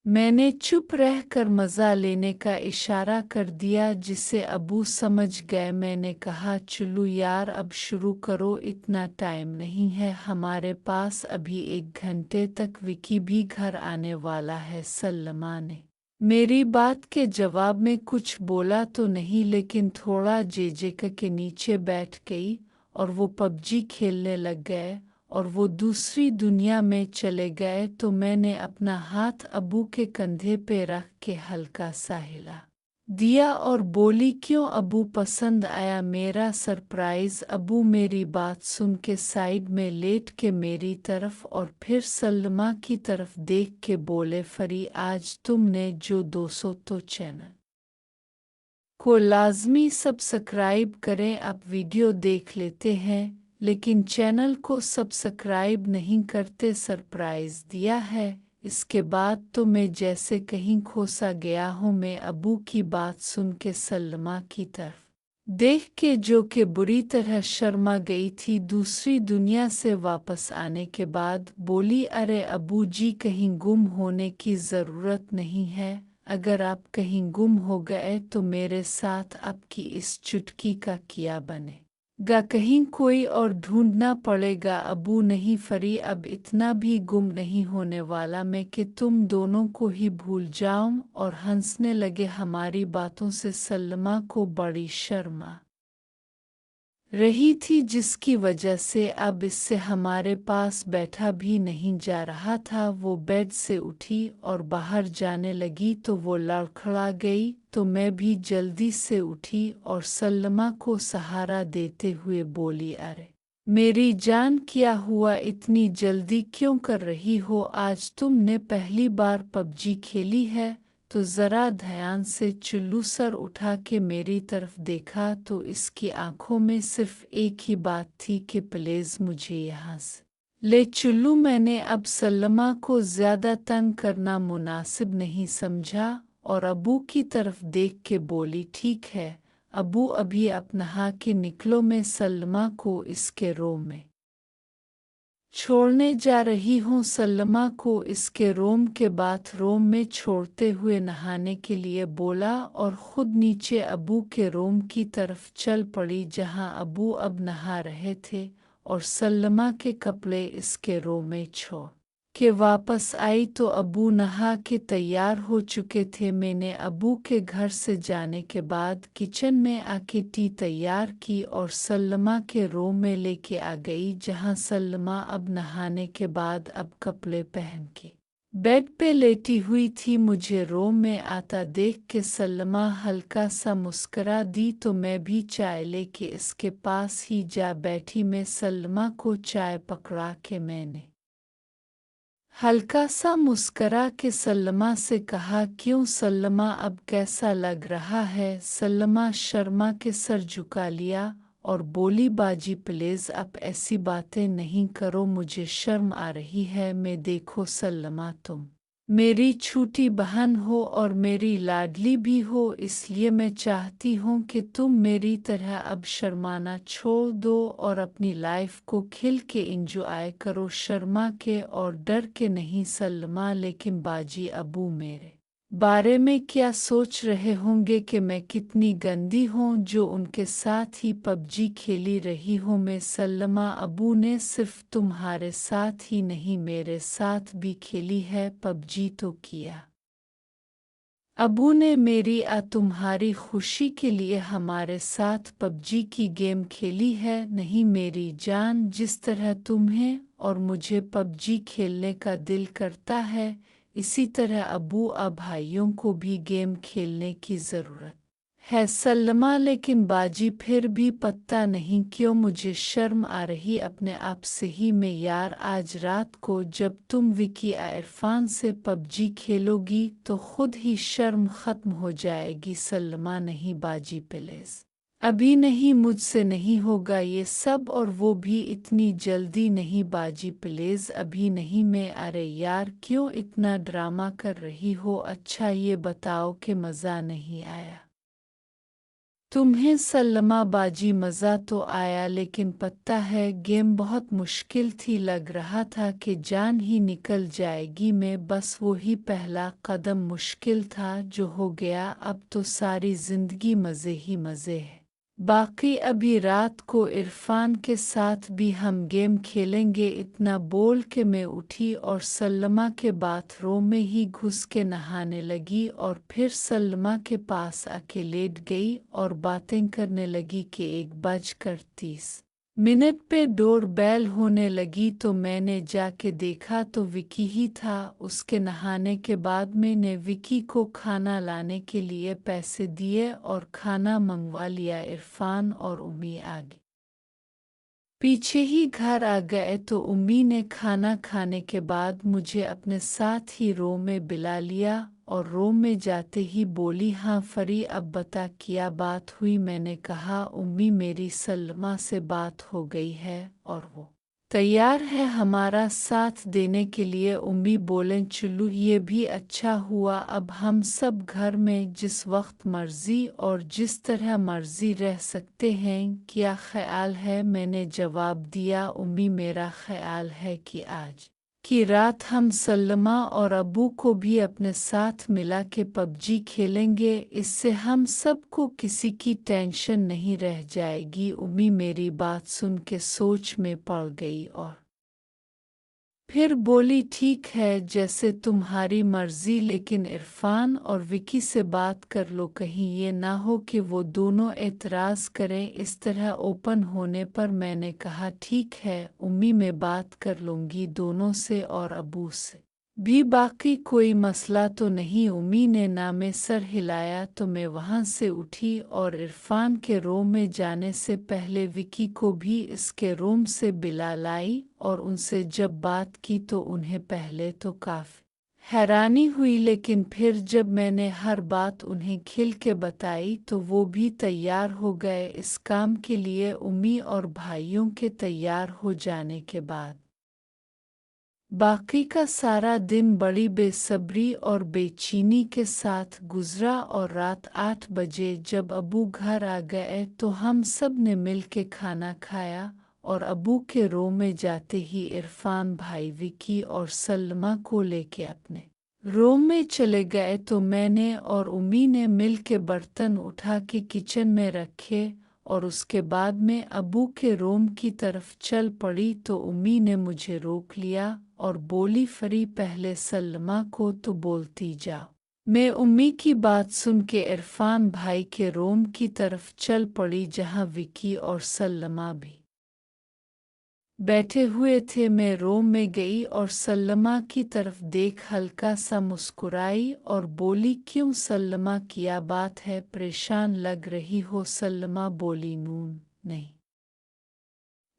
मैंने चुप रहकर मज़ा लेने का इशारा कर दिया जिसे अबू समझ गए। मैंने कहा चलो यार अब शुरू करो, इतना टाइम नहीं है हमारे पास, अभी 1 घंटे तक विकी भी घर आने वाला है। सलमा ने मेरी बात के जवाब में कुछ बोला तो नहीं, लेकिन थोड़ा जेजेक के नीचे बैठ गई और वो पबजी खेलने लग गए और वो दूसरी दुनिया में चले गए। तो मैंने अपना हाथ अबू के कंधे पे रख के हल्का सा हिला दिया और बोली क्यों अबू, पसंद आया मेरा सरप्राइज? अबू मेरी बात सुन के साइड में लेट के मेरी तरफ और फिर सलमा की तरफ देख के बोले फरी आज तुमने जो 200 तो चैनल को लाजमी सब्सक्राइब करें। अब वीडियो देख लेते हैं लेकिन चैनल को सब्सक्राइब नहीं करते। सरप्राइज दिया है। इसके बाद तो मैं जैसे कहीं खोसा गया हूँ। मैं अबू की बात सुन के सलमा की तरफ देख के जो कि बुरी तरह शर्मा गई थी दूसरी दुनिया से वापस आने के बाद, बोली अरे अबू जी कहीं गुम होने की ज़रूरत नहीं है। अगर आप कहीं गुम हो गए तो मेरे साथ आपकी इस चुटकी का क्या बनेगा? कहीं कोई और ढूंढना पड़ेगा। अबू नहीं फरी, अब इतना भी गुम नहीं होने वाला मैं कि तुम दोनों को ही भूल जाऊं। और हंसने लगे हमारी बातों से। सलमा को बड़ी शर्म आ रही थी जिसकी वजह से अब इससे हमारे पास बैठा भी नहीं जा रहा था। वो बेड से उठी और बाहर जाने लगी तो वो लड़खड़ा गई, तो मैं भी जल्दी से उठी और सलमा को सहारा देते हुए बोली अरे मेरी जान क्या हुआ, इतनी जल्दी क्यों कर रही हो? आज तुमने पहली बार पबजी खेली है? तो ज़रा ध्यान से चुल्लू सर उठा के मेरी तरफ देखा तो इसकी आंखों में सिर्फ एक ही बात थी कि प्लीज़ मुझे यहाँ से ले चुल्लू। मैंने अब सलमा को ज़्यादा तंग करना मुनासिब नहीं समझा और अबू की तरफ देख के बोली ठीक है अबू, अभी आप नहा के निकलो, मैं सलमा को इसके रूम में छोड़ने जा रही हूँ। सलमा को इसके रूम के बाथरूम में छोड़ते हुए नहाने के लिए बोला और ख़ुद नीचे अबू के रूम की तरफ चल पड़ी जहाँ अबू अब नहा रहे थे और सलमा के कपड़े इसके रूम में छोड़ के वापस आई तो अबू नहा के तैयार हो चुके थे। मैंने अबू के घर से जाने के बाद किचन में आके टी तैयार की और सलमा के रूम में लेके आ गई जहां सलमा अब नहाने के बाद अब कपड़े पहन के बेड पे लेटी हुई थी। मुझे रूम में आता देख के सलमा हल्का सा मुस्करा दी तो मैं भी चाय लेके इसके पास ही जा बैठी। मैं सलमा को चाय पकड़ा के मैंने हल्का सा मुस्करा के सलमा से कहा क्यों सलमा अब कैसा लग रहा है? सलमा शर्मा के सर झुका लिया और बोली बाजी प्लीज़ आप ऐसी बातें नहीं करो, मुझे शर्म आ रही है। मैं देखो सलमा तुम मेरी छोटी बहन हो और मेरी लाडली भी हो, इसलिए मैं चाहती हूँ कि तुम मेरी तरह अब शर्माना छोड़ दो और अपनी लाइफ को खिल के एंजॉय करो। शर्मा के और डर के नहीं सलमा, लेकिन बाजी अबू मेरे बारे में क्या सोच रहे होंगे कि मैं कितनी गंदी हूँ जो उनके साथ ही पबजी खेली रही हूँ मैं। सलमा अबू ने सिर्फ तुम्हारे साथ ही नहीं मेरे साथ भी खेली है पबजी। तो किया अबू ने मेरी तुम्हारी खुशी के लिए हमारे साथ पबजी की गेम खेली है? नहीं मेरी जान, जिस तरह तुम्हें और मुझे पबजी खेलने का दिल करता है इसी तरह अबू भाइयों को भी गेम खेलने की ज़रूरत है। सलमा लेकिन बाजी फिर भी पता नहीं क्यों मुझे शर्म आ रही अपने आप से ही में यार। आज रात को जब तुम विकी इरफान से पबजी खेलोगी तो खुद ही शर्म ख़त्म हो जाएगी। सलमा नहीं बाजी प्लीज़, अभी नहीं, मुझसे नहीं होगा ये सब, और वो भी इतनी जल्दी नहीं बाजी प्लीज़, अभी नहीं मैं। अरे यार क्यों इतना ड्रामा कर रही हो? अच्छा ये बताओ कि मज़ा नहीं आया? तुम्हें सल्लमा बाजी मज़ा तो आया, लेकिन पता है गेम बहुत मुश्किल थी। लग रहा था कि जान ही निकल जाएगी। मैं बस वही पहला कदम मुश्किल था जो हो गया। अब तो सारी ज़िंदगी मज़े ही मज़े है। बाकी अभी रात को इरफान के साथ भी हम गेम खेलेंगे। इतना बोल के मैं उठी और सल्लमा के बाथरूम में ही घुस के नहाने लगी और फिर सल्लमा के पास आके लेट गई और बातें करने लगी कि 1:30 पे डोर बेल होने लगी तो मैंने जाके देखा तो विकी ही था। उसके नहाने के बाद मैंने विकी को खाना लाने के लिए पैसे दिए और खाना मंगवा लिया। इरफान और उम्मी आ गई। पीछे ही घर आ गए तो उम्मी ने खाना खाने के बाद मुझे अपने साथ ही रूम में बुला लिया और रूम में जाते ही बोली, हाँ फरी अब बता क्या बात हुई। मैंने कहा, उम्मी मेरी सल्मा से बात हो गई है और वो तैयार है हमारा साथ देने के लिए। उम्मी बोलें, चलो ये भी अच्छा हुआ, अब हम सब घर में जिस वक्त मर्जी और जिस तरह मर्जी रह सकते हैं। क्या ख्याल है? मैंने जवाब दिया, उम्मी मेरा ख्याल है कि आज की रात हम सल्लमा और अबू को भी अपने साथ मिला के पबजी खेलेंगे। इससे हम सबको किसी की टेंशन नहीं रह जाएगी। उम्मी मेरी बात सुन के सोच में पड़ गई और फिर बोली, ठीक है जैसे तुम्हारी मर्जी, लेकिन इरफान और विकी से बात कर लो, कहीं ये ना हो कि वो दोनों एतराज़ करें इस तरह ओपन होने पर। मैंने कहा, ठीक है उम्मी मैं बात कर लूँगी दोनों से और अबू से भी, बाकी कोई मसला तो नहीं। उम्मी ने ना में सर हिलाया तो मैं वहाँ से उठी और इरफान के रूम में जाने से पहले विकी को भी इसके रूम से बुला लाई और उनसे जब बात की तो उन्हें पहले तो काफ़ी हैरानी हुई, लेकिन फिर जब मैंने हर बात उन्हें खिल के बताई तो वो भी तैयार हो गए इस काम के लिए। उम्मी और भाइयों के तैयार हो जाने के बाद बाकी का सारा दिन बड़ी बेसब्री और बेचैनी के साथ गुजरा और रात 8 बजे जब अबू घर आ गए तो हम सब ने मिल के खाना खाया और अबू के रूम में जाते ही इरफान भाई विकी और सल्मा को लेके अपने रूम में चले गए तो मैंने और उम्मी ने मिल के बर्तन उठा के किचन में रखे और उसके बाद में अबू के रूम की तरफ चल पड़ी तो उम्मी ने मुझे रोक लिया और बोली, फरी पहले सल्मा को तो बोलती जाओ। मैं उम्मी की बात सुन के इरफान भाई के रूम की तरफ चल पड़ी जहां विकी और सल्मा भी बैठे हुए थे। मैं रूम में गई और सल्मा की तरफ देख हल्का सा मुस्कुराई और बोली, क्यों सल्मा क्या बात है, परेशान लग रही हो? सल्मा बोली, नून नहीं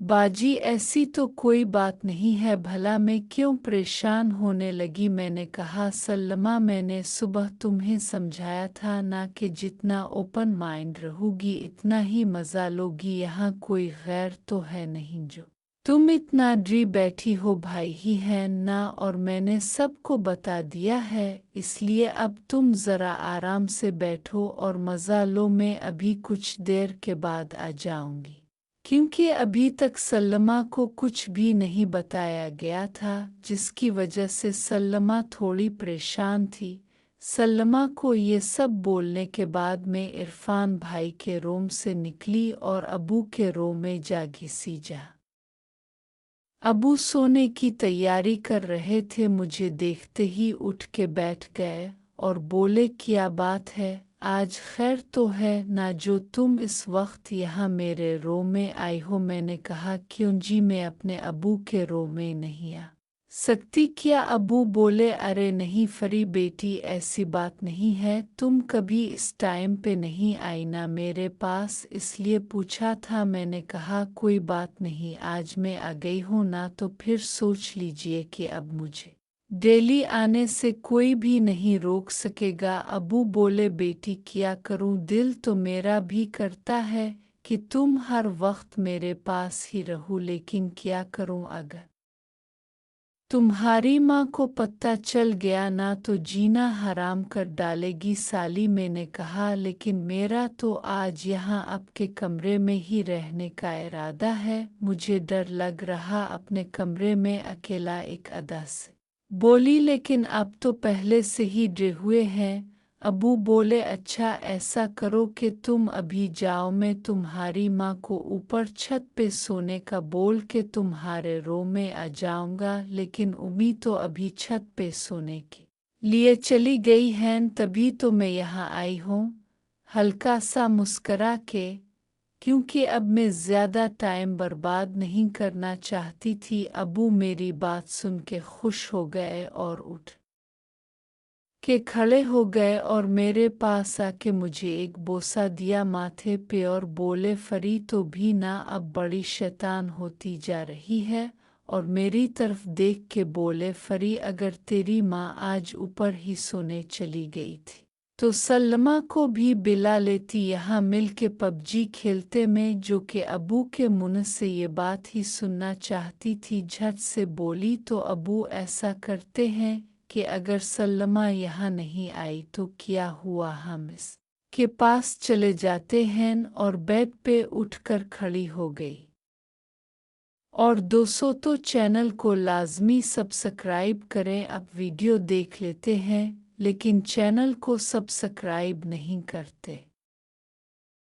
बाजी ऐसी तो कोई बात नहीं है, भला मैं क्यों परेशान होने लगी? मैंने कहा, सल्मा मैंने सुबह तुम्हें समझाया था ना कि जितना ओपन माइंड रहोगी इतना ही मज़ा लोगी। यहाँ कोई गैर तो है नहीं जो तुम इतना डरी बैठी हो, भाई ही है ना और मैंने सबको बता दिया है, इसलिए अब तुम ज़रा आराम से बैठो और मज़ा लो। मैं अभी कुछ देर के बाद आ जाऊंगी, क्योंकि अभी तक सल्मा को कुछ भी नहीं बताया गया था, जिसकी वजह से सल्मा थोड़ी परेशान थी। सल्मा को ये सब बोलने के बाद मैं इरफान भाई के रूम से निकली और अबू के रूम में जा घिसी जा। अबू सोने की तैयारी कर रहे थे, मुझे देखते ही उठ के बैठ गए और बोले, क्या बात है, आज खैर तो है ना जो तुम इस वक्त यहाँ मेरे रूम में आई हो? मैंने कहा, क्यों जी, मैं अपने अबू के रूम में नहीं आ सकती क्या? अबू बोले, अरे नहीं फरी बेटी, ऐसी बात नहीं है, तुम कभी इस टाइम पे नहीं आई ना मेरे पास, इसलिए पूछा था। मैंने कहा, कोई बात नहीं, आज मैं आ गई हूँ ना तो फिर सोच लीजिए कि अब मुझे डेली आने से कोई भी नहीं रोक सकेगा। अबू बोले, बेटी क्या करूँ, दिल तो मेरा भी करता है कि तुम हर वक्त मेरे पास ही रहो, लेकिन क्या करूँ, अगर तुम्हारी माँ को पता चल गया ना तो जीना हराम कर डालेगी साली, मैंने कहा। लेकिन मेरा तो आज यहाँ आपके कमरे में ही रहने का इरादा है। मुझे डर लग रहा अपने कमरे में अकेला, एक अदा से बोली। लेकिन अब तो पहले से ही डरे हुए हैं। अबू बोले, अच्छा ऐसा करो कि तुम अभी जाओ, मैं तुम्हारी माँ को ऊपर छत पे सोने का बोल के तुम्हारे रूम में आ जाऊंगा। लेकिन उम्मी तो अभी छत पे सोने के लिए चली गई हैं, तभी तो मैं यहाँ आई हूँ। हल्का सा मुस्करा के, क्योंकि अब मैं ज़्यादा टाइम बर्बाद नहीं करना चाहती थी। अबू मेरी बात सुन के खुश हो गए और उठ के खड़े हो गए और मेरे पास आके मुझे एक बोसा दिया माथे पे और बोले, फरी तो भी ना अब बड़ी शैतान होती जा रही है। और मेरी तरफ देख के बोले, फरी अगर तेरी माँ आज ऊपर ही सोने चली गई थी तो सलमा को भी बिला लेती, यहाँ मिल के पबजी खेलते में। जो कि अबू के मुंह से ये बात ही सुनना चाहती थी, झट से बोली, तो अबू ऐसा करते हैं कि अगर सलमा यहाँ नहीं आई तो क्या हुआ, हम इसके पास चले जाते हैं। और बेड पे उठकर खड़ी हो गई। और दोस्तों तो चैनल को लाजमी सब्सक्राइब करें। अब वीडियो देख लेते हैं लेकिन चैनल को सब्सक्राइब नहीं करते।